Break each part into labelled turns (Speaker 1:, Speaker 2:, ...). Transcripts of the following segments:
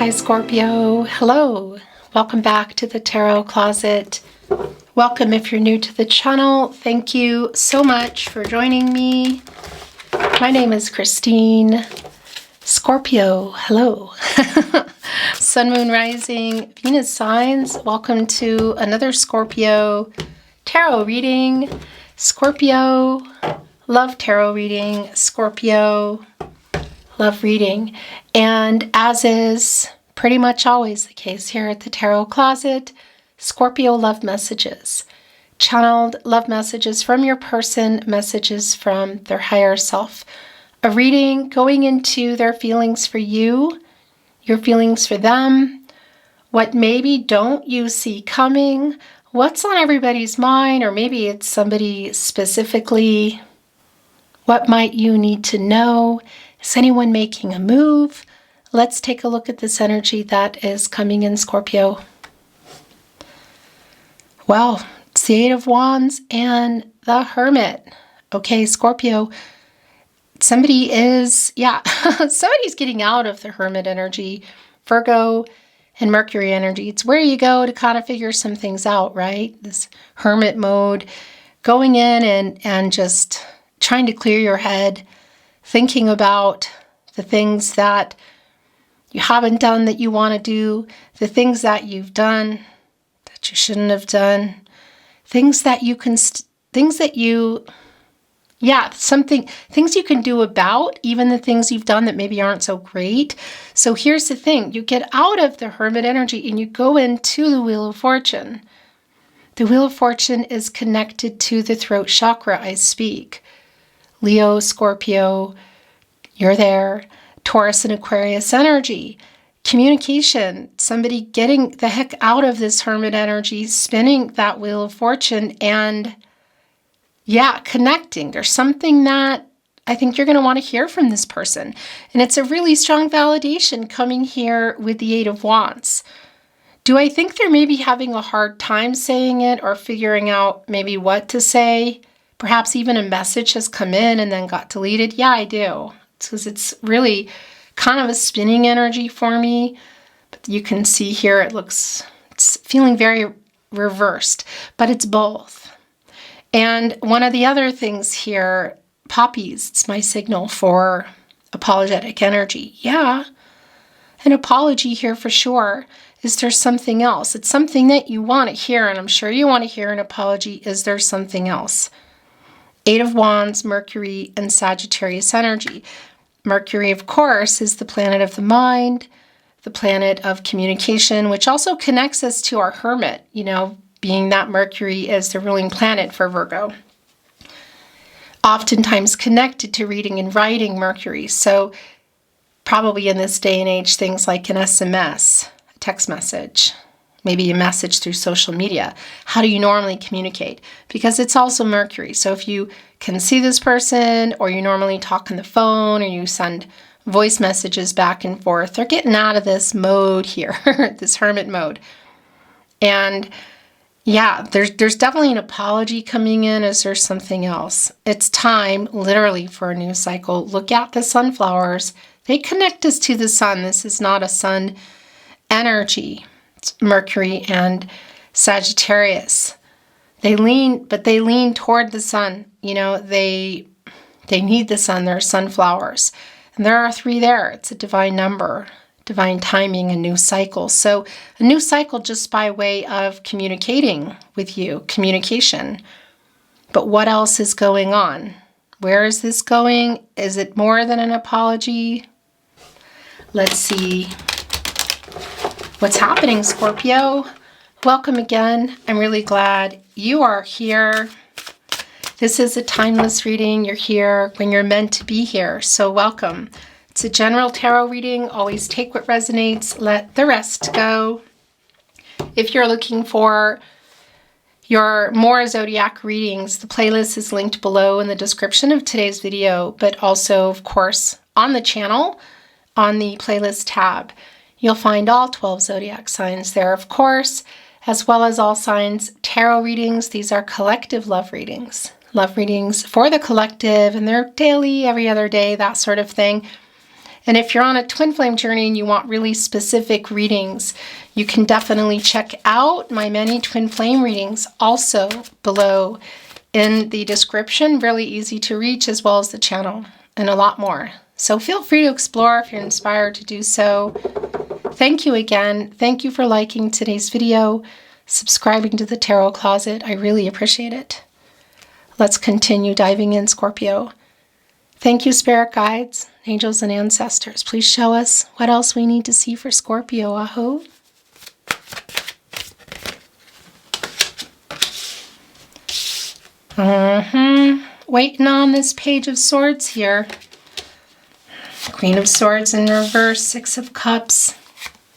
Speaker 1: Hi Scorpio, hello, welcome back to the Tarot Closet. Welcome if you're new to the channel. Thank you so much for joining me. My name is Christine. Scorpio, hello. Sun, Moon, Rising, Venus signs. Welcome to another Scorpio tarot reading. Scorpio Love Tarot Reading. Scorpio Love Reading. And as is pretty much always the case here at the Tarot Closet, Scorpio Love Messages. Channeled love messages from your person, messages from their higher self. A reading going into their feelings for you, your feelings for them, what maybe don't you see coming, what's on everybody's mind, or maybe it's somebody specifically. What might you need to know? Is anyone making a move? Let's take a look at this energy that is coming in, Scorpio. Well, it's the Eight of Wands and the Hermit. Okay, Scorpio, somebody's getting out of the Hermit energy, Virgo and Mercury energy. It's where you go to kind of figure some things out, right? This Hermit mode, going in and just trying to clear your head, thinking about the things that you haven't done that you want to do, the things that you've done that you shouldn't have done, things you can do about even the things you've done that maybe aren't so great. So here's the thing, you get out of the Hermit energy and you go into the Wheel of Fortune. The Wheel of Fortune is connected to the throat chakra, I speak. Leo, Scorpio, you're there. Taurus and Aquarius energy. Communication, somebody getting the heck out of this Hermit energy, spinning that Wheel of Fortune and connecting. There's something that I think you're going to want to hear from this person. And it's a really strong validation coming here with the Eight of Wands. Do I think they're maybe having a hard time saying it or figuring out maybe what to say? Perhaps even a message has come in and then got deleted. Yeah, I do. Because it's really kind of a spinning energy for me. But you can see here it's feeling very reversed, but it's both. And one of the other things here, poppies, it's my signal for apologetic energy. Yeah, an apology here for sure. Is there something else? It's something that you want to hear, and I'm sure you want to hear an apology. Is there something else? Eight of Wands, Mercury, and Sagittarius energy. Mercury, of course, is the planet of the mind, the planet of communication, which also connects us to our Hermit, being that Mercury is the ruling planet for Virgo. Oftentimes connected to reading and writing Mercury. So probably in this day and age, things like an SMS, a text message, maybe a message through social media. How do you normally communicate? Because it's also Mercury. So if you can see this person, or you normally talk on the phone, or you send voice messages back and forth, they're getting out of this mode here, this Hermit mode. And there's definitely an apology coming in. Is there something else? It's time, literally, for a new cycle. Look at the sunflowers. They connect us to the sun. This is not a sun energy. It's Mercury and Sagittarius. They lean toward the sun. They need the sun. They're sunflowers. And there are 3 there. It's a divine number, divine timing, a new cycle. So a new cycle just by way of communicating with you, communication. But what else is going on? Where is this going? Is it more than an apology? Let's see what's happening, Scorpio. Welcome again. I'm really glad you are here. This is a timeless reading. You're here when you're meant to be here. So welcome. It's a general tarot reading. Always take what resonates. Let the rest go. If you're looking for your more zodiac readings, the playlist is linked below in the description of today's video, but also, of course, on the channel, on the playlist tab. You'll find all 12 zodiac signs there, of course, as well as all signs tarot readings. These are collective love readings for the collective, and they're daily, every other day, that sort of thing. And if you're on a twin flame journey and you want really specific readings, you can definitely check out my many twin flame readings also below in the description. Really easy to reach, as well as the channel and a lot more. So feel free to explore if you're inspired to do so. Thank you again. Thank you for liking today's video, subscribing to the Tarot Closet. I really appreciate it. Let's continue diving in, Scorpio. Thank you, spirit guides, angels, and ancestors. Please show us what else we need to see for Scorpio. Aho. Waiting on this Page of Swords here. Queen of Swords in reverse, Six of Cups.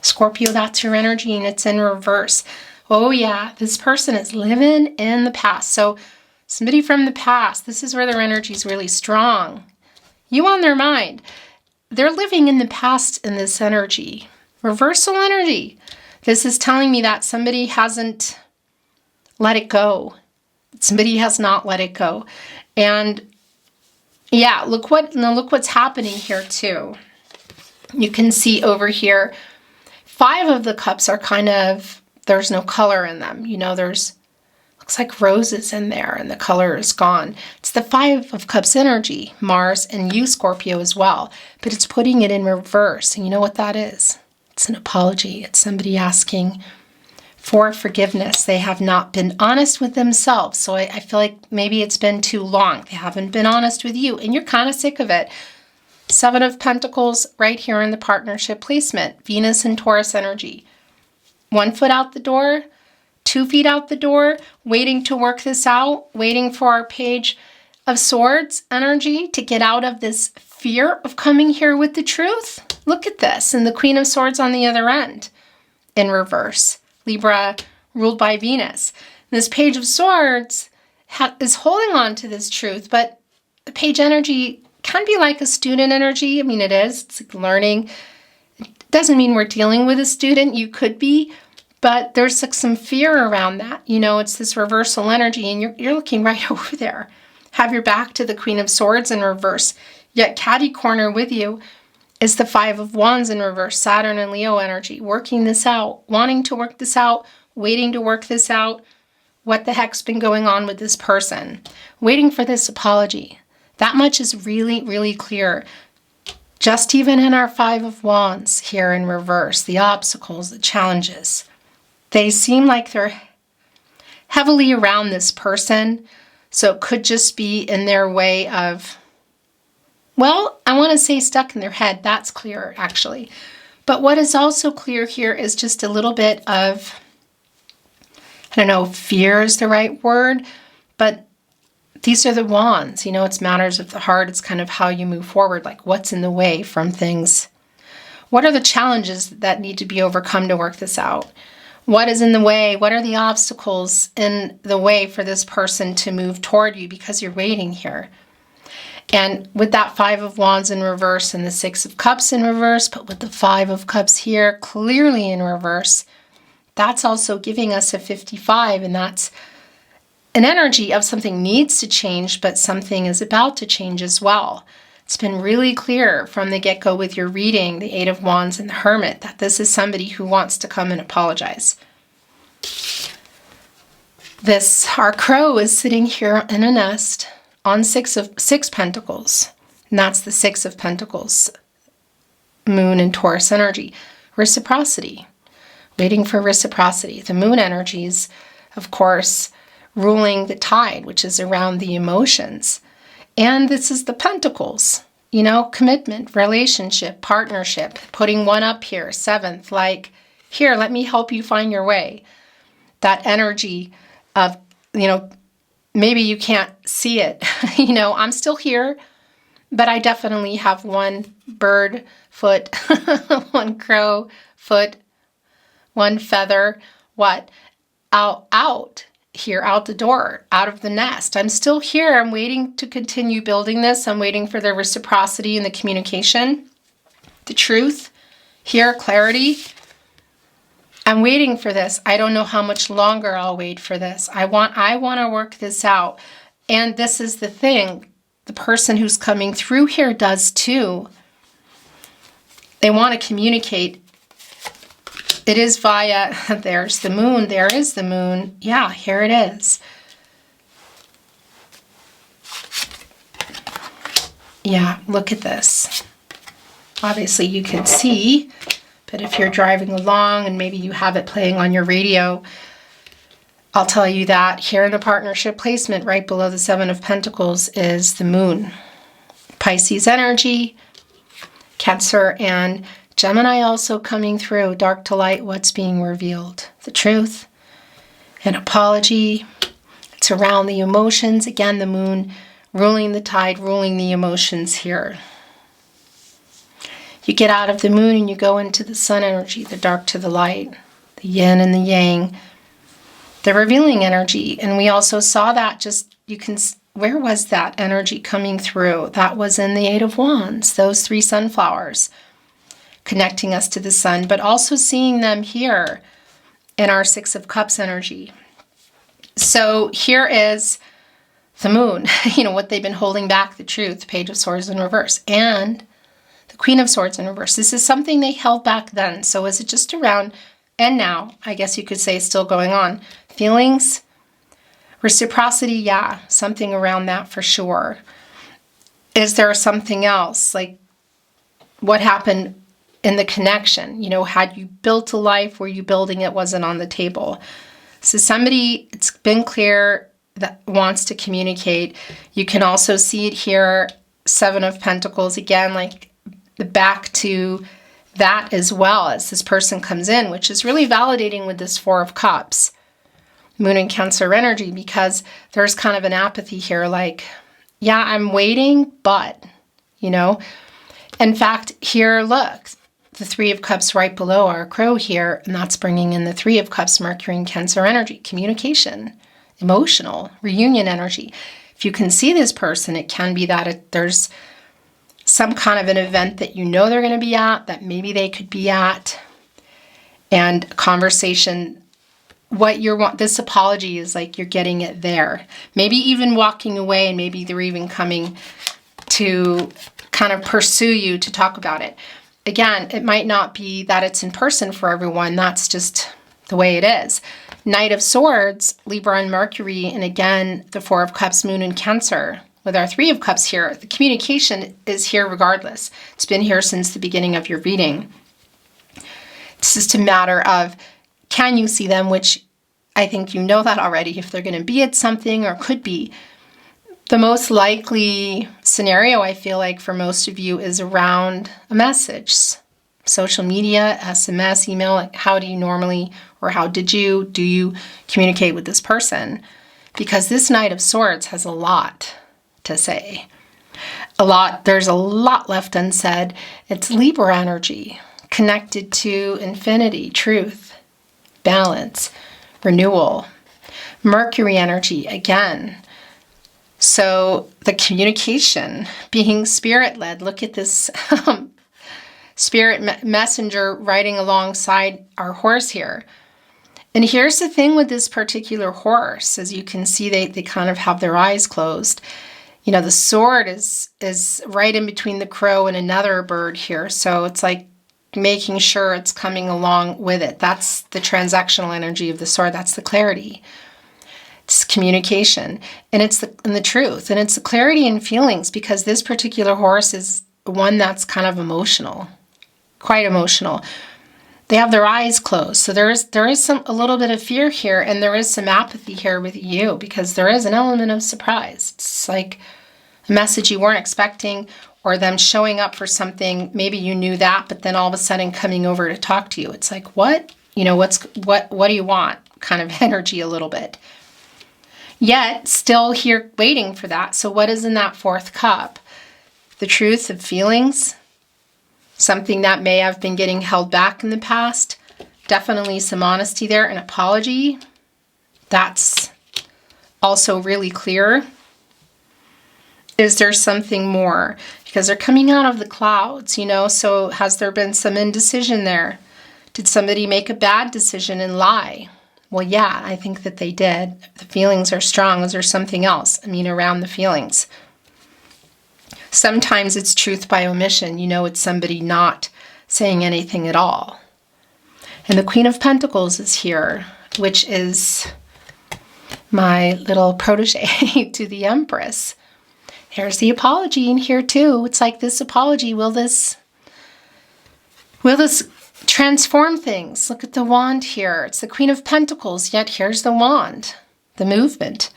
Speaker 1: Scorpio, that's your energy, and it's in reverse. Oh yeah, this person is living in the past. So somebody from the past, this is where their energy is really strong. You on their mind. They're living in the past in this energy. Reversal energy. This is telling me that somebody hasn't let it go. Somebody has not let it go. And yeah, look what's happening here too. You can see over here, 5 of the cups are kind of, there's no color in them. You know, there's, looks like roses in there and the color is gone. It's the 5 of Cups energy, Mars and you, Scorpio, as well. But it's putting it in reverse. And you know what that is? It's an apology. It's somebody asking for forgiveness. They have not been honest with themselves. So I feel like maybe it's been too long. They haven't been honest with you and you're kind of sick of it. 7 of Pentacles right here in the partnership placement. Venus and Taurus energy. 1 foot out the door, 2 feet out the door, waiting to work this out, waiting for our Page of Swords energy to get out of this fear of coming here with the truth. Look at this. And the Queen of Swords on the other end in reverse. Libra ruled by Venus. This Page of Swords is holding on to this truth, but the Page energy can be like a student energy. I mean, it is. It's like learning. It doesn't mean we're dealing with a student. You could be, but there's like some fear around that. You know, it's this reversal energy, and you're looking right over there. Have your back to the Queen of Swords in reverse, yet catty corner with you is the 5 of Wands in reverse, Saturn and Leo energy, working this out, wanting to work this out, waiting to work this out. What the heck's been going on with this person? Waiting for this apology. That much is really, really clear. Just even in our 5 of Wands here in reverse, the obstacles, the challenges, they seem like they're heavily around this person. So it could just be in their way of, well, I want to say stuck in their head. That's clear, actually. But what is also clear here is just a little bit of, I don't know, fear is the right word, but these are the wands. You know, it's matters of the heart. It's kind of how you move forward, like what's in the way from things. What are the challenges that need to be overcome to work this out? What is in the way? What are the obstacles in the way for this person to move toward you because you're waiting here? And with that 5 of Wands in reverse and the 6 of Cups in reverse, but with the 5 of Cups here clearly in reverse, that's also giving us a 55, and that's an energy of something needs to change, but something is about to change as well. It's been really clear from the get-go with your reading, the 8 of Wands and the Hermit, that this is somebody who wants to come and apologize. Our crow is sitting here in a nest on 6 Pentacles, and that's the 6 of Pentacles, Moon and Taurus energy. Reciprocity, waiting for reciprocity. The Moon energies, of course, ruling the tide, which is around the emotions. And this is the Pentacles, you know, commitment, relationship, partnership, putting 1 up here, 7th, like, here, let me help you find your way. That energy of, you know, maybe you can't see it. You know, I'm still here, but I definitely have 1 bird foot, 1 crow foot, 1 feather, out here, out the door, out of the nest. I'm still here. I'm waiting to continue building this. I'm waiting for the reciprocity and the communication, the truth, here, clarity. I'm waiting for this. I don't know how much longer I'll wait for this. I want to work this out. And this is the thing. The person who's coming through here does too. They want to communicate. It is via, there's the moon, there is the moon. Yeah, here it is. Yeah, look at this. Obviously you can see, but if you're driving along and maybe you have it playing on your radio, I'll tell you that here in the partnership placement, right below the Seven of Pentacles, is the moon. Pisces energy, Cancer and Gemini also coming through. Dark to light, what's being revealed? The truth, an apology. It's around the emotions. Again, the moon ruling the tide, ruling the emotions here. You get out of the moon and you go into the sun energy, the dark to the light, the yin and the yang, the revealing energy. And we also saw that where was that energy coming through? That was in the Eight of Wands, those 3 sunflowers connecting us to the sun, but also seeing them here in our Six of Cups energy. So here is the moon, what they've been holding back, the truth, Page of Swords in reverse, and the Queen of Swords in reverse. This is something they held back then. So is it just around, and now, I guess you could say still going on. Feelings, reciprocity, yeah, something around that for sure. Is there something else? Like what happened in the connection? Had you built a life, were you building it, wasn't on the table? So somebody, it's been clear, that wants to communicate. You can also see it here, Seven of Pentacles, again, like the back to that as well as this person comes in, which is really validating with this Four of Cups, Moon and Cancer energy, because there's kind of an apathy here, like, yeah, I'm waiting, but, In fact, here, look, the Three of Cups right below our crow here, and that's bringing in the Three of Cups, Mercury and Cancer energy, communication, emotional, reunion energy. If you can see this person, it can be that there's some kind of an event that they're going to be at, that maybe they could be at, and conversation. What this apology is like, you're getting it there. Maybe even walking away, and maybe they're even coming to kind of pursue you to talk about it. Again, it might not be that it's in person for everyone. That's just the way it is. Knight of Swords, Libra and Mercury, and again, the Four of Cups, Moon and Cancer. With our Three of Cups here, the communication is here regardless. It's been here since the beginning of your reading. It's just a matter of, can you see them, which I think you know that already, if they're going to be at something or could be. The most likely scenario, I feel like, for most of you is around a message. Social media, SMS, email, like how do you normally, or do you communicate with this person? Because this Knight of Swords has a lot to say. There's a lot left unsaid. It's Libra energy, connected to infinity, truth, balance, renewal. Mercury energy, again. So the communication, being spirit-led. Look at this spirit messenger riding alongside our horse here. And here's the thing with this particular horse. As you can see, they kind of have their eyes closed. The sword is right in between the crow and another bird here. So it's like making sure it's coming along with it. That's the transactional energy of the sword. That's the clarity. It's communication. And it's the truth. And it's the clarity in feelings, because this particular horse is one that's kind of emotional. Quite emotional. They have their eyes closed. So there is a little bit of fear here, and there is some apathy here with you, because there is an element of surprise. It's like a message you weren't expecting, or them showing up for something. Maybe you knew that, but then all of a sudden coming over to talk to you. It's like, what? What do you want? Kind of energy a little bit. Yet still here waiting for that. So what is in that Fourth Cup? The truth of feelings. Something that may have been getting held back in the past. Definitely some honesty there. An apology. That's also really clear. Is there something more? Because they're coming out of the clouds, so has there been some indecision there? Did somebody make a bad decision and lie? Well, yeah, I think that they did. The feelings are strong. Is there something else? Around the feelings. Sometimes it's truth by omission. It's somebody not saying anything at all. And the Queen of Pentacles is here, which is my little protege to the Empress. There's the apology in here too. It's like this apology, will this transform things? Look at the wand here. It's the Queen of Pentacles, yet here's the wand, the movement.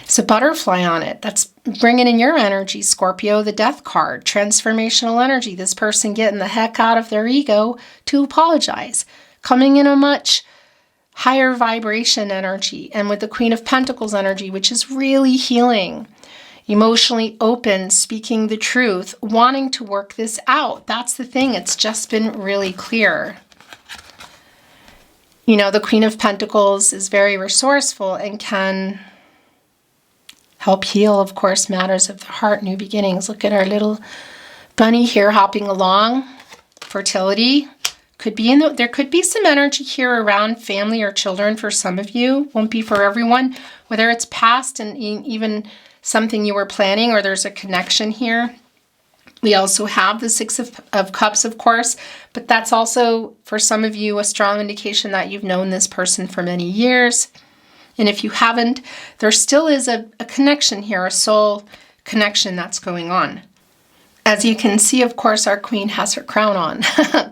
Speaker 1: It's a butterfly on it. That's bringing in your energy, Scorpio, the Death card, transformational energy. This person getting the heck out of their ego to apologize, coming in a much higher vibration energy. And with the Queen of Pentacles energy, which is really healing, emotionally open, speaking the truth, wanting to work this out. That's the thing. It's just been really clear. You know, the Queen of Pentacles is very resourceful and can help heal, of course, matters of the heart, new beginnings. Look at our little bunny here hopping along. Fertility. Could be there could be some energy here around family or children for some of you. Won't be for everyone. Whether it's past and even something you were planning, or there's a connection here. We also have the Six of Cups, of course, but that's also, for some of you, a strong indication that you've known this person for many years. And if you haven't, there still is a connection here, a soul connection that's going on. As you can see, of course, our queen has her crown on,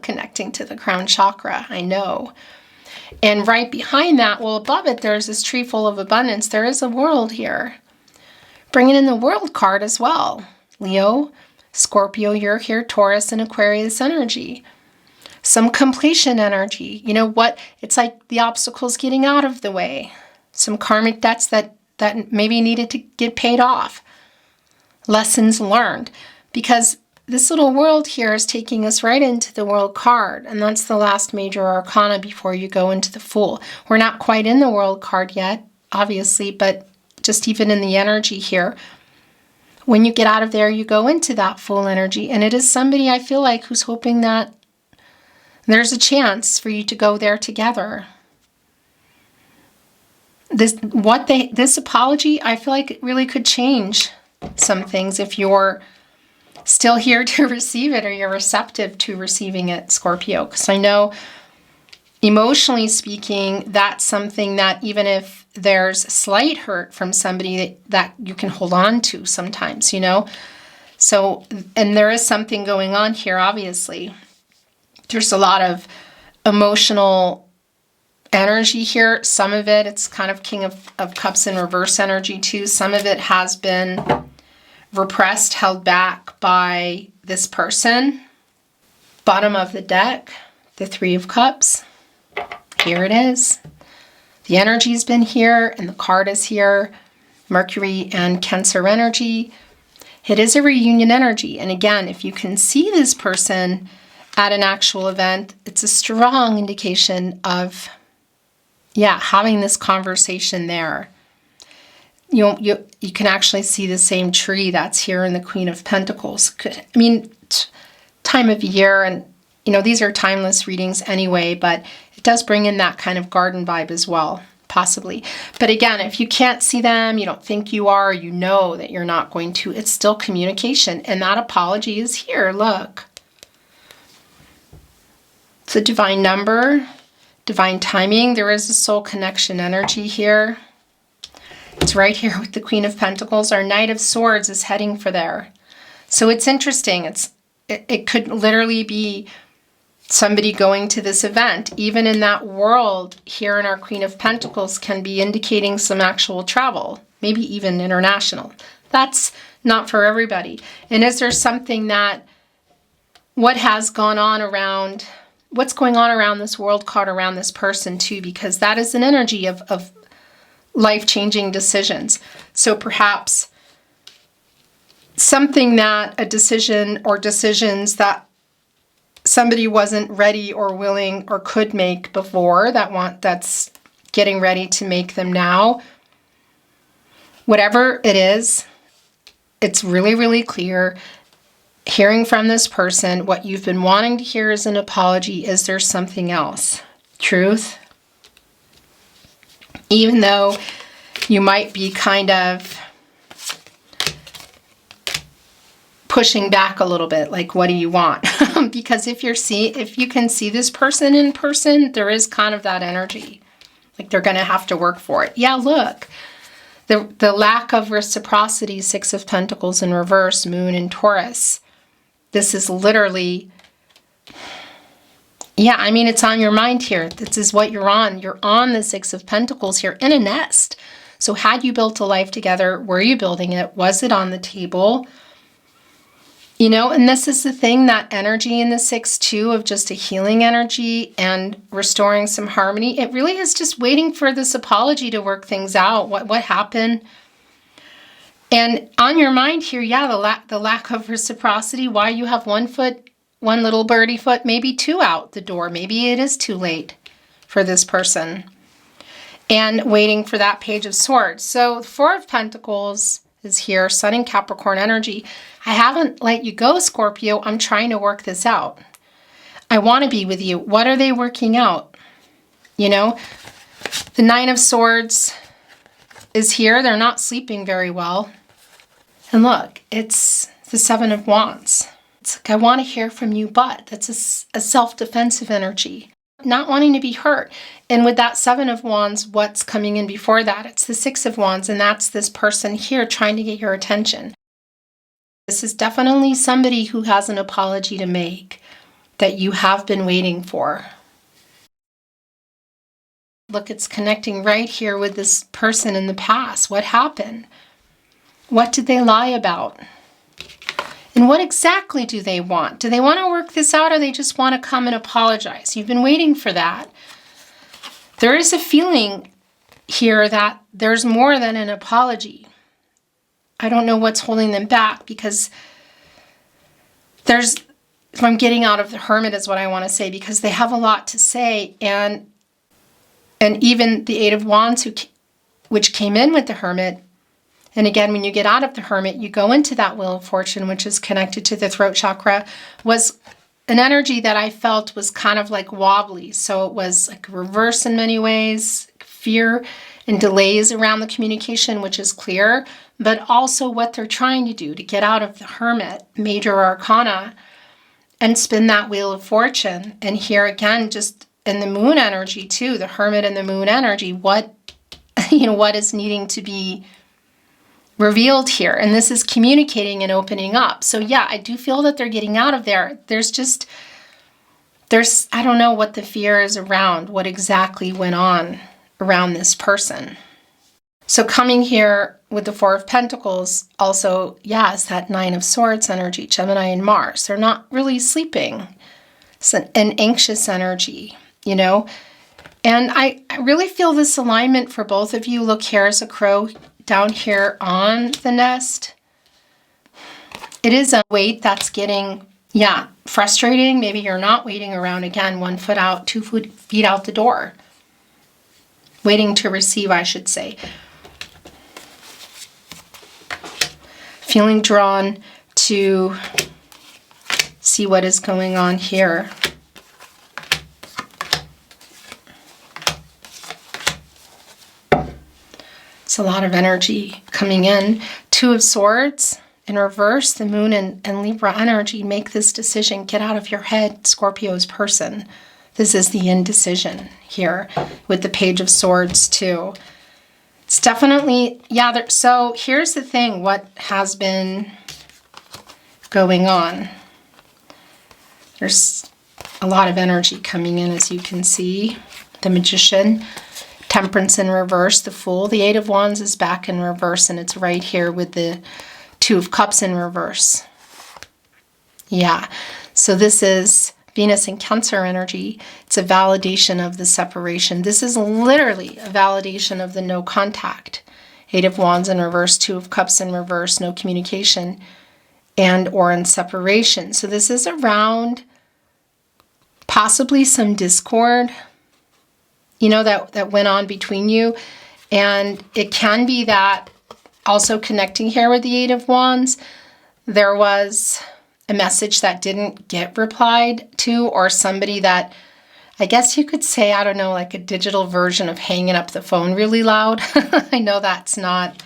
Speaker 1: connecting to the crown chakra, I know. And right behind that, well, above it, there's this tree full of abundance. There is a world here. Bringing in the world card as well. Leo, Scorpio, you're here, Taurus, and Aquarius energy. Some completion energy. You know what? It's like the obstacles getting out of the way. Some karmic debts that maybe needed to get paid off. Lessons learned. Because this little world here is taking us right into the world card. And that's the last major arcana before you go into the Fool. We're not quite in the world card yet, obviously, but just even in the energy here, when you get out of there, you go into that Fool energy. And it is somebody, I feel like, who's hoping that there's a chance for you to go there together. This apology, I feel like it really could change some things if you're still here to receive it, or you're receptive to receiving it, Scorpio. Because I know, emotionally speaking, that's something that even if there's slight hurt from somebody that you can hold on to sometimes, you know. So, and there is something going on here, obviously. There's a lot of emotional energy here. Some of it, it's kind of King of Cups in reverse energy too. Some of it has been repressed, held back by this person. Bottom of the deck, the Three of Cups. Here it is. The energy's been here and the card is here. Mercury and Cancer energy. It is a reunion energy. And again, if you can see this person at an actual event, it's a strong indication of, having this conversation there. You can actually see the same tree that's here in the Queen of Pentacles. Time of year, and these are timeless readings anyway, but it does bring in that kind of garden vibe as well, possibly. But again, if you can't see them, you don't think you are, you know that you're not going to, it's still communication. And that apology is here, look. It's a divine number, divine timing. There is a soul connection energy here. It's right here with the Queen of Pentacles. Our Knight of Swords is heading for there. So it's interesting. It could literally be somebody going to this event. Even in that world here in our Queen of Pentacles can be indicating some actual travel, maybe even international. That's not for everybody. And is there something that, what's going on around this world card around this person too, because that is an energy of life-changing decisions. So perhaps something that a decision or decisions that somebody wasn't ready or willing or could make before, that's getting ready to make them now. Whatever it is, it's really, really clear. Hearing from this person, what you've been wanting to hear is an apology. Is there something else? Truth. Even though you might be kind of pushing back a little bit, like, what do you want? Because if you can see this person in person, there is kind of that energy. Like they're going to have to work for it. Yeah, look. The lack of reciprocity, Six of Pentacles in reverse, Moon in Taurus. This is literally, yeah, I mean, it's on your mind here. This is what you're on. You're on the Six of Pentacles here in a nest. So had you built a life together? Were you building it? Was it on the table? You know, and this is the thing, that energy in the 6-2 of just a healing energy and restoring some harmony. It really is just waiting for this apology to work things out. What happened? And on your mind here, yeah, the lack of reciprocity, why you have one little birdie foot, maybe two out the door. Maybe it is too late for this person. And waiting for that Page of Swords. So the Four of Pentacles is here, Sun in Capricorn energy. I haven't let you go, Scorpio. I'm trying to work this out. I want to be with you. What are they working out? You know, the Nine of Swords is here. They're not sleeping very well. And look, it's the Seven of Wands. It's like, I want to hear from you, but that's a self-defensive energy. Not wanting to be hurt. And with that Seven of Wands, what's coming in before that? It's the Six of Wands, and that's this person here trying to get your attention. This is definitely somebody who has an apology to make that you have been waiting for. Look, it's connecting right here with this person in the past. What happened? What did they lie about? And what exactly do they want? Do they want to work this out, or they just want to come and apologize? You've been waiting for that. There is a feeling here that there's more than an apology. I don't know what's holding them back, because I'm getting out of the Hermit is what I want to say, because they have a lot to say. And even the Eight of Wands, which came in with the Hermit. And again, when you get out of the Hermit, you go into that Wheel of Fortune, which is connected to the throat chakra, was an energy that I felt was kind of like wobbly. So it was like reverse in many ways, fear and delays around the communication, which is clear, but also what they're trying to do to get out of the Hermit, Major Arcana, and spin that Wheel of Fortune. And here again, just in the Moon energy too, the Hermit and the Moon energy, what is needing to be revealed here. And this is communicating and opening up. So yeah, I do feel that they're getting out of there. I don't know what the fear is around, what exactly went on around this person. So coming here with the Four of Pentacles, also, yeah, is that Nine of Swords energy, Gemini and Mars. They're not really sleeping. It's an anxious energy, you know. And I really feel this alignment for both of you. Look, here is a crow down here on the nest. It is a weight that's getting, yeah, frustrating. Maybe you're not waiting around, again, 1 foot out, 2 feet out the door. Waiting to receive, I should say. Feeling drawn to see what is going on here. It's a lot of energy coming in. Two of Swords in reverse, the Moon and Libra energy. Make this decision. Get out of your head, Scorpio's person. This is the indecision here with the Page of Swords too. It's definitely, yeah, so here's the thing, what has been going on. There's a lot of energy coming in, as you can see. The Magician, Temperance in reverse, the Fool. The Eight of Wands is back in reverse, and it's right here with the Two of Cups in reverse. Yeah, so this is Venus in Cancer energy. It's a validation of the separation. This is literally a validation of the no contact. Eight of Wands in reverse, Two of Cups in reverse, no communication and or in separation. So this is around possibly some discord, you know, that went on between you. And it can be that also connecting here with the Eight of Wands, there was a message that didn't get replied to, or somebody that, I guess you could say, I don't know, like a digital version of hanging up the phone really loud. I know that's not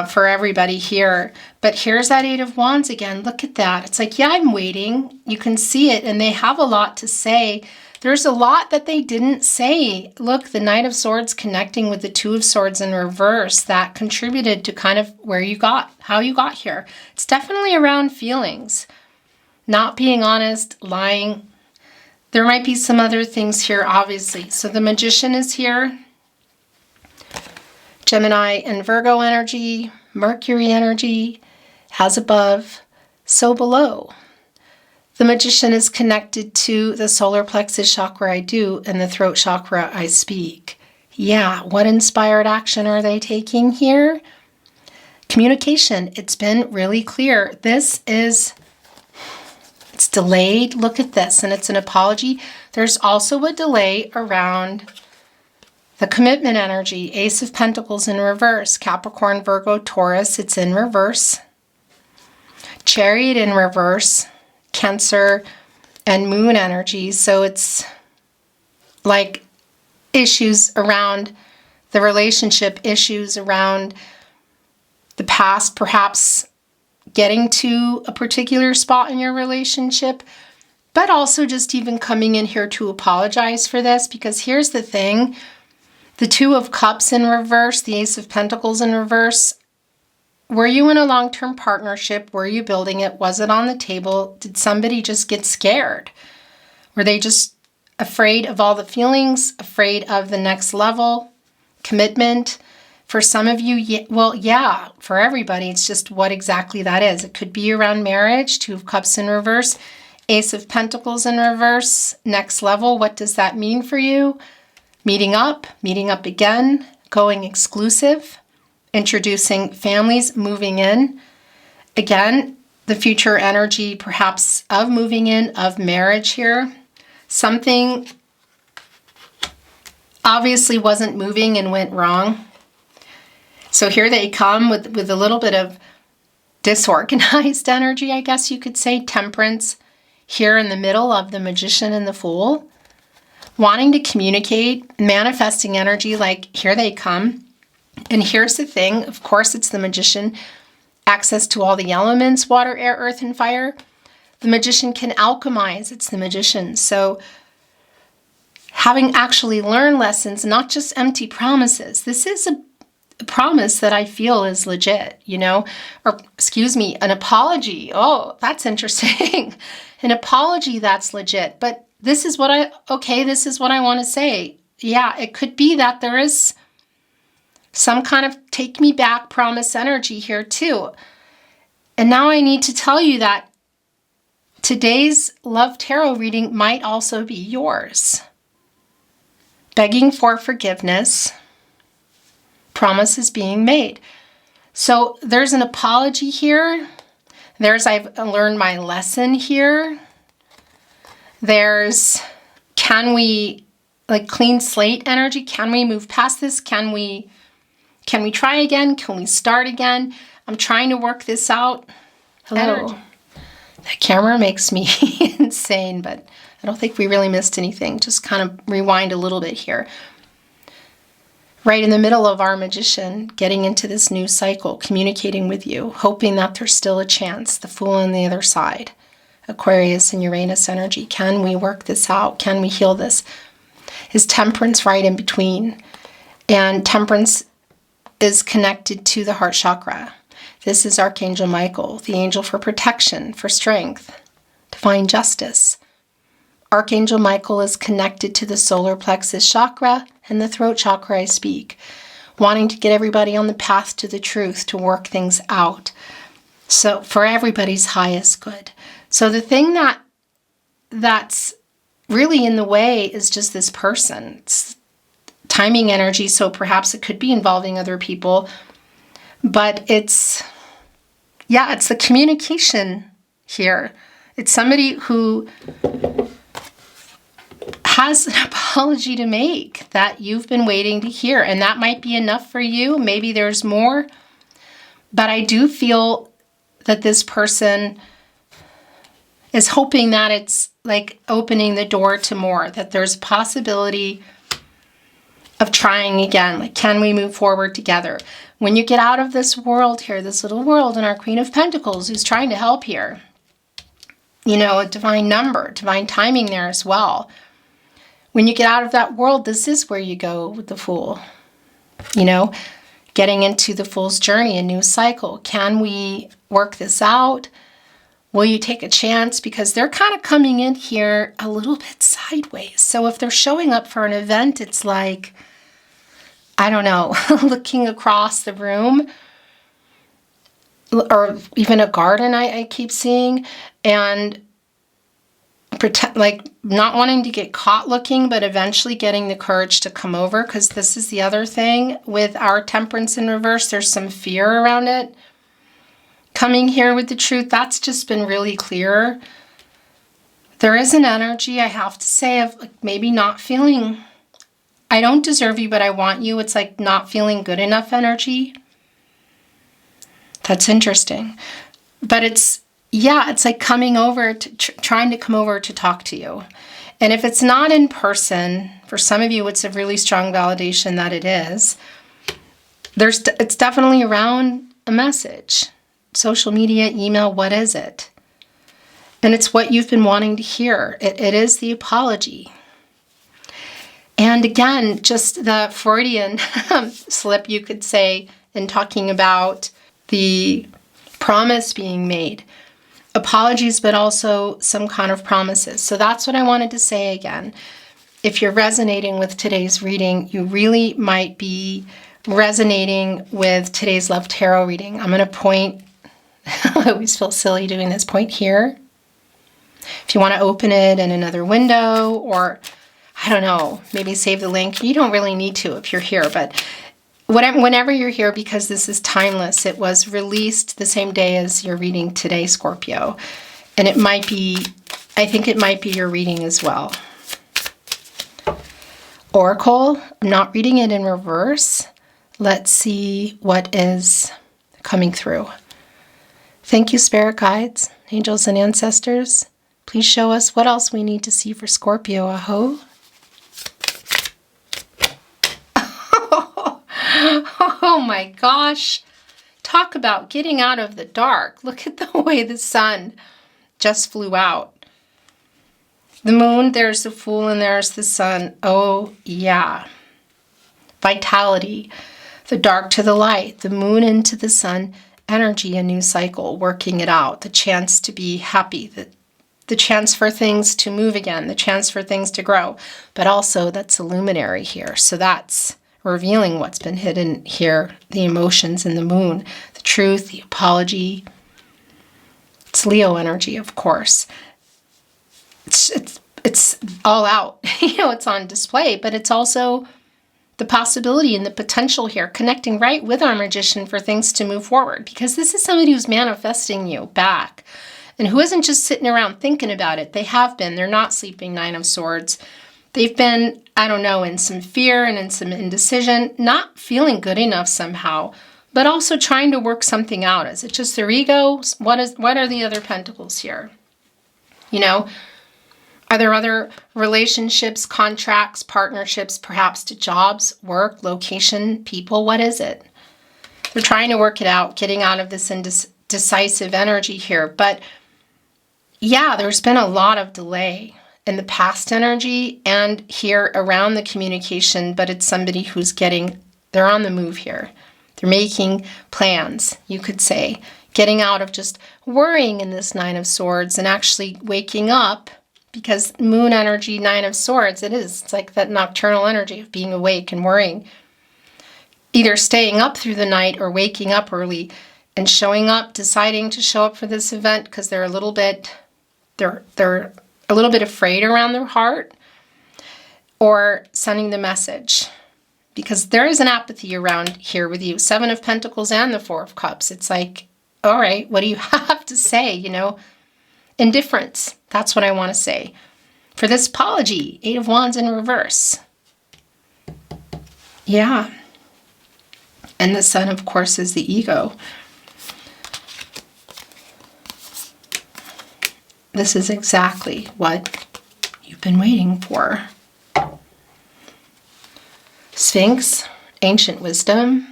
Speaker 1: for everybody here. But here's that Eight of Wands again. Look at that. It's like, yeah, I'm waiting. You can see it, and they have a lot to say. There's a lot that they didn't say. Look, the Knight of Swords connecting with the Two of Swords in reverse, that contributed to kind of how you got here. It's definitely around feelings, not being honest, lying. There might be some other things here, obviously. So the Magician is here. Gemini and Virgo energy, Mercury energy, as above, so below. The Magician is connected to the solar plexus chakra I do and the throat chakra I speak. Yeah, what inspired action are they taking here? Communication. It's been really clear. It's delayed. Look at this, and it's an apology. There's also a delay around the commitment energy. Ace of Pentacles in reverse. Capricorn, Virgo, Taurus. It's in reverse. Chariot in reverse. Cancer and Moon energy. So it's like issues around the relationship, issues around the past, perhaps getting to a particular spot in your relationship, but also just even coming in here to apologize for this, because here's the thing. The Two of Cups in reverse, the Ace of Pentacles in reverse. Were you in a long-term partnership? Were you building it? Was it on the table? Did somebody just get scared? Were they just afraid of all the feelings, afraid of the next level, commitment? For some of you, yeah, for everybody, it's just what exactly that is. It could be around marriage, Two of Cups in reverse, Ace of Pentacles in reverse, next level. What does that mean for you? Meeting up again, going exclusive, introducing families, moving in. Again, the future energy perhaps of moving in, of marriage here. Something obviously wasn't moving and went wrong. So here they come with a little bit of disorganized energy, I guess you could say. Temperance here in the middle of the Magician and the Fool. Wanting to communicate, manifesting energy, like here they come. And here's the thing, of course, it's the Magician. Access to all the elements, water, air, earth, and fire. The Magician can alchemize, it's the Magician. So having actually learned lessons, not just empty promises. This is a promise that I feel is legit, or excuse me, an apology. Oh, that's interesting. An apology that's legit. But this is what I want to say. Yeah, it could be that there is some kind of take me back promise energy here too. And now I need to tell you that today's love tarot reading might also be yours. Begging for forgiveness, promises being made. So there's an apology here. There's I've learned my lesson here. There's can we, like clean slate energy, can we move past this? Can we try again? Can we start again? I'm trying to work this out. Hello. The camera makes me insane, but I don't think we really missed anything. Just kind of rewind a little bit here. Right in the middle of our Magician, getting into this new cycle, communicating with you, hoping that there's still a chance. The Fool on the other side. Aquarius and Uranus energy. Can we work this out? Can we heal this? Is Temperance right in between? And Temperance is connected to the heart chakra. This is Archangel Michael, the angel for protection, for strength, divine justice. Archangel Michael is connected to the solar plexus chakra and the throat chakra I speak, wanting to get everybody on the path to the truth, to work things out. So for everybody's highest good. So the thing that's really in the way is just this person. It's timing energy, so perhaps it could be involving other people. But it's the communication here. It's somebody who has an apology to make that you've been waiting to hear. And that might be enough for you. Maybe there's more. But I do feel that this person is hoping that it's like opening the door to more, that there's a possibility of trying again. Like, can we move forward together? When you get out of this world here, this little world, and our Queen of Pentacles who's trying to help here, you know, a divine number, divine timing there as well. When you get out of that world, this is where you go with the Fool. You know, getting into the Fool's journey, a new cycle. Can we work this out? Will you take a chance? Because they're kind of coming in here a little bit sideways. So if they're showing up for an event, it's like, I don't know, looking across the room, or even a garden I keep seeing, and pretend, like not wanting to get caught looking, but eventually getting the courage to come over, because this is the other thing with our Temperance in reverse. There's some fear around it. Coming here with the truth, that's just been really clear. There is an energy, I have to say, of like maybe not feeling, I don't deserve you, but I want you. It's like not feeling good enough energy. That's interesting. But it's, yeah, it's like coming over, to trying to come over to talk to you. And if it's not in person, for some of you, it's a really strong validation that it is. It's definitely around a message. Social media, email, what is it? And it's what you've been wanting to hear. It is the apology. And again, just the Freudian slip, you could say, in talking about the promise being made. Apologies, but also some kind of promises. So that's what I wanted to say again. If you're resonating with today's reading, you really might be resonating with today's Love Tarot reading. I'm going to point, I always feel silly doing this, point here. If you want to open it in another window, or I don't know, maybe save the link. You don't really need to if you're here, but whenever you're here, because this is timeless, it was released the same day as your reading today, Scorpio. And it might be, I think it might be your reading as well. Oracle, I'm not reading it in reverse. Let's see what is coming through. Thank you, Spirit Guides, Angels, and Ancestors. Please show us what else we need to see for Scorpio. Aho. Oh my gosh. Talk about getting out of the dark. Look at the way the sun just flew out. The moon, there's the Fool, and there's the sun. Oh yeah. Vitality. The dark to the light. The moon into the sun. Energy, a new cycle. Working it out. The chance to be happy. The chance for things to move again. The chance for things to grow. But also that's a luminary here. So that's revealing what's been hidden here, the emotions in the moon, the truth, the apology. It's Leo energy, of course. It's all out. You know, it's on display, but it's also the possibility and the potential here, connecting right with our magician for things to move forward, because this is somebody who's manifesting you back and who isn't just sitting around thinking about it. They have been. They're not sleeping. Nine of Swords. They've been, I don't know, in some fear and in some indecision, not feeling good enough somehow, but also trying to work something out. Is it just their ego? What are the other pentacles here? You know, are there other relationships, contracts, partnerships, perhaps to jobs, work, location, people? What is it? They're trying to work it out, getting out of this indecisive energy here. But yeah, there's been a lot of delay in the past energy and here around the communication, but it's somebody who's they're on the move here. They're making plans, you could say, getting out of just worrying in this Nine of Swords and actually waking up, because moon energy, Nine of Swords, it's like that nocturnal energy of being awake and worrying. Either staying up through the night or waking up early and showing up, deciding to show up for this event because they're a little bit afraid around their heart, or sending the message, because there is an apathy around here with you. Seven of Pentacles and the Four of Cups. It's like, all right, what do you have to say? You know, indifference. That's what I want to say. For this apology, Eight of Wands in reverse. Yeah. And the Sun, of course, is the ego. This is exactly what you've been waiting for. Sphinx, ancient wisdom.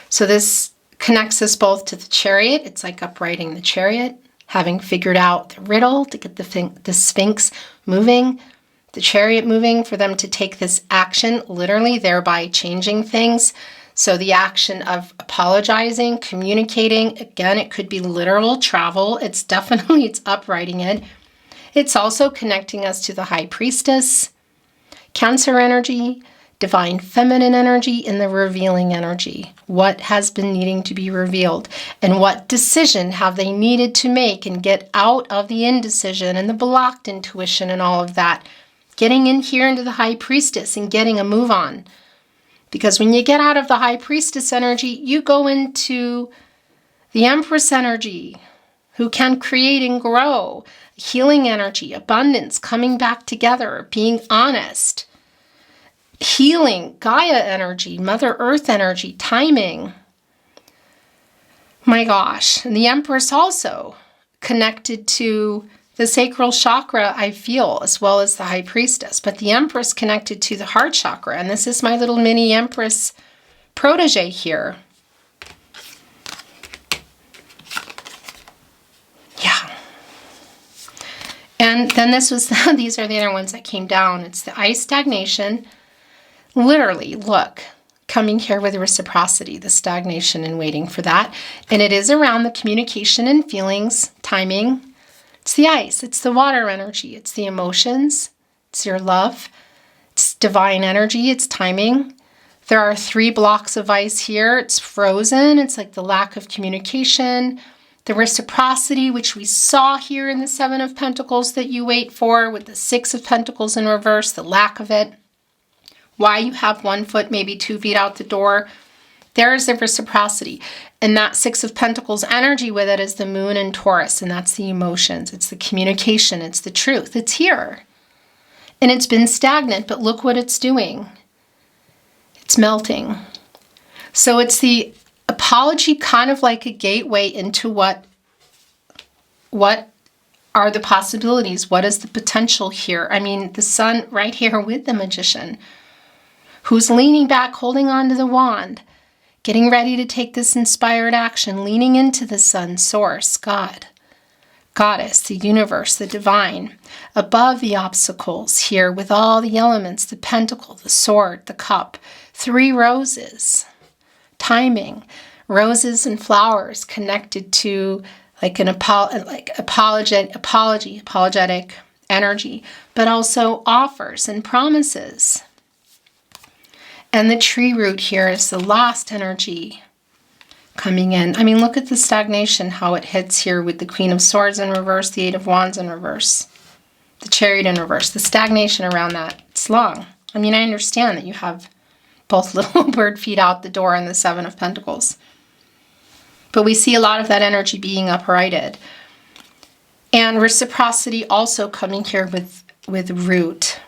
Speaker 1: So this connects us both to the Chariot. It's like uprighting the Chariot, having figured out the riddle to get the Sphinx moving, the Chariot moving, for them to take this action, literally thereby changing things. So the action of apologizing, communicating, again, it could be literal travel. It's uprighting it. It's also connecting us to the High Priestess, Cancer energy, divine feminine energy, and the revealing energy. What has been needing to be revealed, and what decision have they needed to make and get out of the indecision and the blocked intuition and all of that. Getting in here into the High Priestess and getting a move on. Because when you get out of the High Priestess energy, you go into the Empress energy, who can create and grow. Healing energy, abundance, coming back together, being honest. Healing, Gaia energy, Mother Earth energy, timing. My gosh. And the Empress also connected to the sacral chakra, I feel, as well as the High Priestess. But the Empress connected to the heart chakra. And this is my little mini Empress protege here. Yeah. And then this was, these are the other ones that came down. It's the ice stagnation. Literally, look, coming here with reciprocity, the stagnation and waiting for that. And it is around the communication and feelings, timing. It's the ice, it's the water energy, it's the emotions, it's your love, it's divine energy, it's timing. There are 3 blocks of ice here. It's frozen. It's like the lack of communication, the reciprocity, which we saw here in the 7 of Pentacles that you wait for, with the 6 of Pentacles in reverse, the lack of it. Why you have 1 foot, maybe 2 feet out the door. There is the reciprocity. And that 6 of Pentacles energy with it is the moon in Taurus. And that's the emotions. It's the communication. It's the truth. It's here. And it's been stagnant, but look what it's doing. It's melting. So it's the apology, kind of like a gateway into what are the possibilities? What is the potential here? I mean, the Sun right here with the Magician, who's leaning back, holding on to the wand, getting ready to take this inspired action, leaning into the Sun, Source, God, Goddess, the universe, the divine, above the obstacles here with all the elements, the pentacle, the sword, the cup, 3 roses, timing, roses and flowers connected to like an apologetic energy, but also offers and promises. And the tree root here is the lost energy coming in. I mean, look at the stagnation, how it hits here with the Queen of Swords in reverse, the 8 of Wands in reverse, the Chariot in reverse, the stagnation around that. It's long. I mean, I understand that you have both little bird feet out the door and the 7 of Pentacles. But we see a lot of that energy being uprighted. And reciprocity also coming here with root.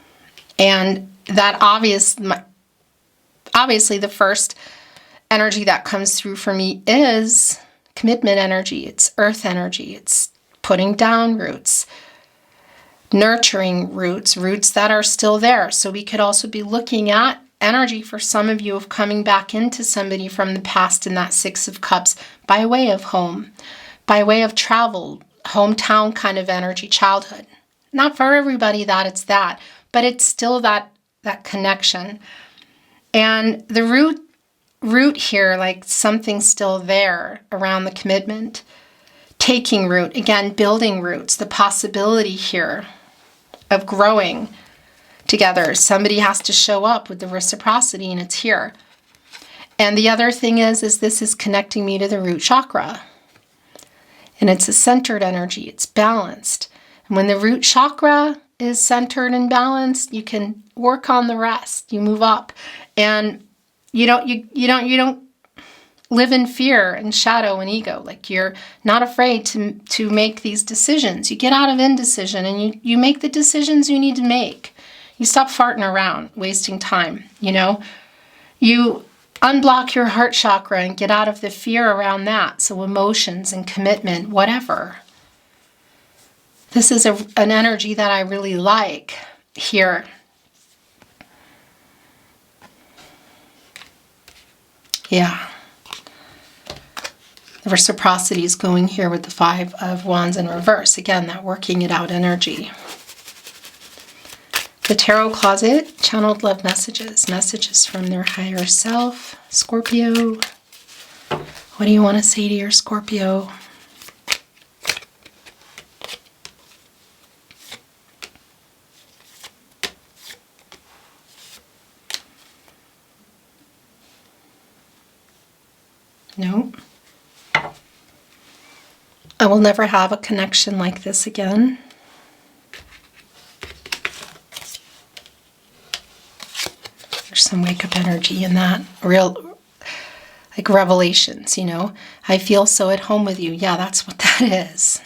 Speaker 1: And that obviously the first energy that comes through for me is commitment energy. It's earth energy. It's putting down roots, nurturing roots that are still there. So we could also be looking at energy for some of you of coming back into somebody from the past in that 6 of Cups by way of home, by way of travel, hometown kind of energy, childhood. Not for everybody that it's that, but it's still that connection. And the root here, like something's still there around the commitment, taking root, again, building roots, the possibility here of growing together. Somebody has to show up with the reciprocity, and it's here. And the other thing is this is connecting me to the root chakra. And it's a centered energy. It's balanced. And when the root chakra is centered and balanced, you can work on the rest. You move up. And you don't live in fear and shadow and ego. Like, you're not afraid to make these decisions. You get out of indecision and you make the decisions you need to make. You stop farting around, wasting time, You unblock your heart chakra and get out of the fear around that. So emotions and commitment, whatever. This is an energy that I really like here. Yeah. The reciprocity is going here with the Five of Wands in reverse. Again, that working it out energy. The Tarot Closet, channeled love messages. Messages from their higher self. Scorpio. What do you want to say to your Scorpio? No. I will never have a connection like this again. There's some wake-up energy in that. Real, like revelations, you know. I feel so at home with you. Yeah, that's what that is.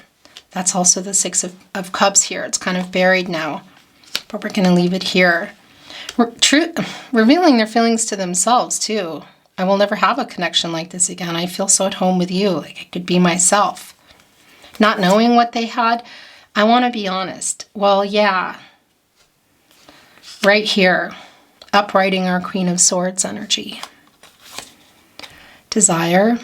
Speaker 1: That's also the Six of Cups here. It's kind of buried now. But we're going to leave it here. Revealing their feelings to themselves, too. I will never have a connection like this again. I feel so at home with you. Like I could be myself. Not knowing what they had. I want to be honest. Well, yeah. Right here. Uprighting our Queen of Swords energy. Desire.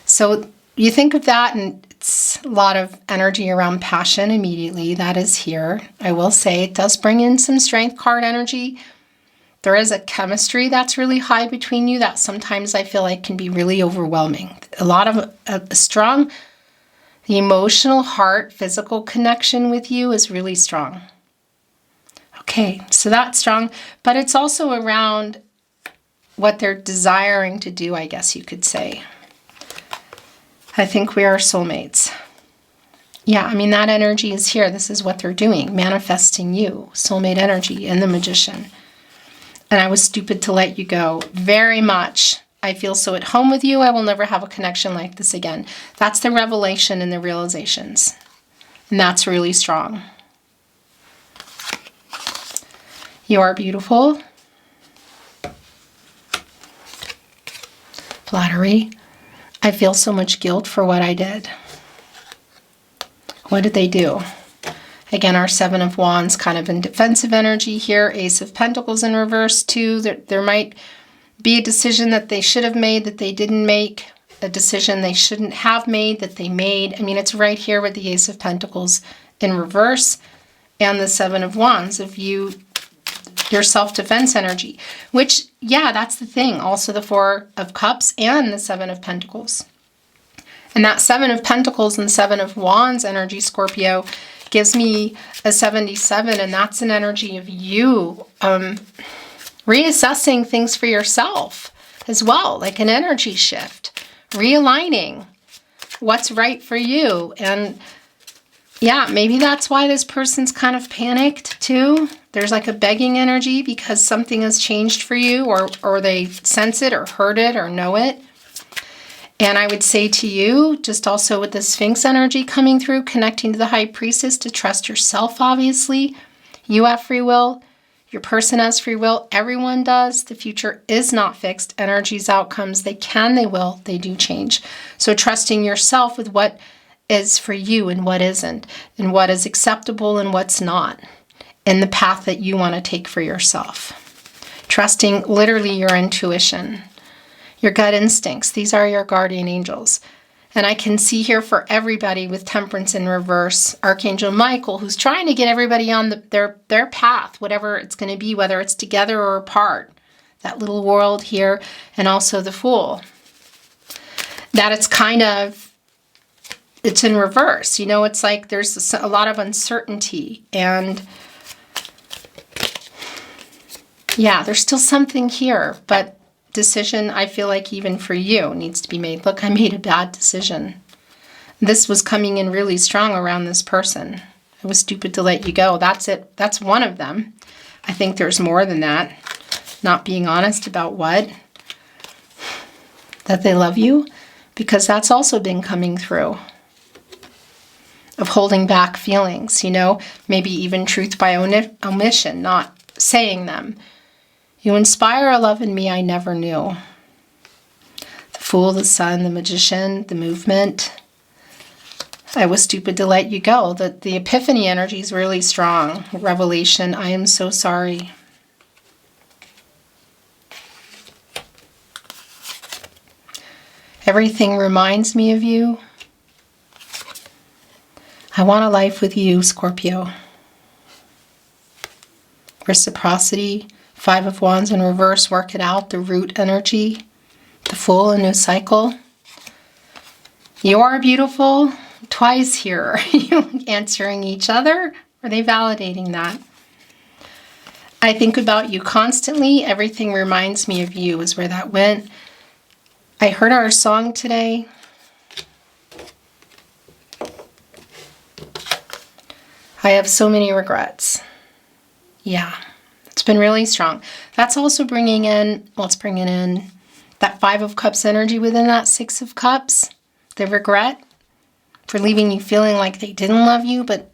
Speaker 1: So you think of that and it's a lot of energy around passion immediately. That is here. I will say it does bring in some strength card energy. There is a chemistry that's really high between you that sometimes I feel like can be really overwhelming. A lot of a strong, the emotional heart, physical connection with you is really strong. Okay, so that's strong, but it's also around what they're desiring to do, I guess you could say. I think we are soulmates. Yeah, I mean, that energy is here. This is what they're doing, manifesting you, soulmate energy in the Magician. And I was stupid to let you go. Very much. I feel so at home with you. I will never have a connection like this again. That's the revelation and the realizations. And that's really strong. You are beautiful. Flattery. I feel so much guilt for what I did. What did they do? Again, our Seven of Wands kind of in defensive energy here. Ace of Pentacles in reverse too. There might be a decision that they should have made that they didn't make. A decision they shouldn't have made that they made. I mean, it's right here with the Ace of Pentacles in reverse and the Seven of Wands of your self-defense energy. Which, yeah, that's the thing. Also the Four of Cups and the Seven of Pentacles. And that Seven of Pentacles and Seven of Wands energy, Scorpio, gives me a 77, and that's an energy of you reassessing things for yourself as well, like an energy shift, realigning what's right for you. And yeah, maybe that's why this person's kind of panicked too. There's like a begging energy because something has changed for you, or they sense it or heard it or know it. And I would say to you, just also with the Sphinx energy coming through, connecting to the High Priestess, to trust yourself, obviously. You have free will. Your person has free will. Everyone does. The future is not fixed. Energies, outcomes, they can, they will, they do change. So trusting yourself with what is for you and what isn't, and what is acceptable and what's not, and the path that you want to take for yourself. Trusting literally your intuition. Your gut instincts. These are your guardian angels. And I can see here for everybody with Temperance in reverse, Archangel Michael, who's trying to get everybody on their path, whatever it's going to be, whether it's together or apart. That little world here, and also the Fool. That it's in reverse. You know, it's like there's a lot of uncertainty. And yeah, there's still something here, but decision, I feel like even for you, needs to be made. Look, I made a bad decision. This was coming in really strong around this person. I was stupid to let you go. That's it. That's one of them. I think there's more than that. Not being honest about what? That they love you, because that's also been coming through. Of holding back feelings, you know, maybe even truth by omission, not saying them. You inspire a love in me I never knew. The Fool, the Sun, the Magician, the Movement. I was stupid to let you go. The Epiphany energy is really strong. Revelation, I am so sorry. Everything reminds me of you. I want a life with you, Scorpio. Reciprocity, 5 of Wands in reverse, work it out, the root energy, the Fool, a new cycle. You are beautiful. Twice here. Are you answering each other? Are they validating that? I think about you constantly. Everything reminds me of you is where that went. I heard our song today. I have so many regrets. Yeah, it's been really strong. That's also bringing in, well, it's bringing in that 5 of Cups energy within that 6 of Cups. The regret for leaving you feeling like they didn't love you, but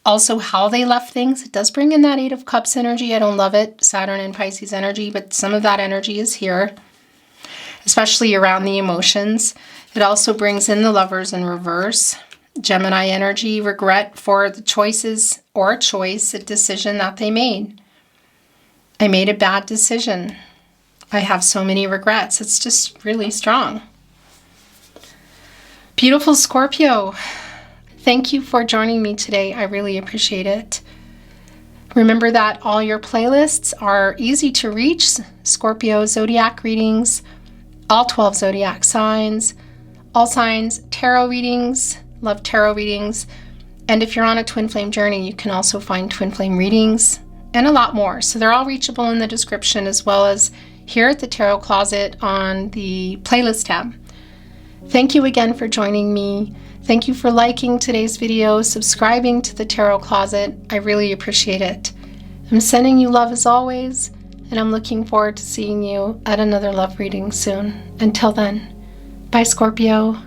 Speaker 1: also how they left things. It does bring in that 8 of Cups energy. I don't love it. Saturn and Pisces energy, but some of that energy is here, especially around the emotions. It also brings in the Lovers in reverse. Gemini energy, regret for the choices or a choice, a decision that they made. I made a bad decision. I have so many regrets. It's just really strong. Beautiful Scorpio. Thank you for joining me today. I really appreciate it. Remember that all your playlists are easy to reach. Scorpio zodiac readings, all 12 zodiac signs, all signs tarot readings, love tarot readings. And if you're on a twin flame journey, you can also find twin flame readings and a lot more. So they're all reachable in the description, as well as here at the Tarot Closet on the playlist tab. Thank you again for joining me. Thank you for liking today's video, subscribing to the Tarot Closet. I really appreciate it. I'm sending you love as always, and I'm looking forward to seeing you at another love reading soon. Until then, bye Scorpio.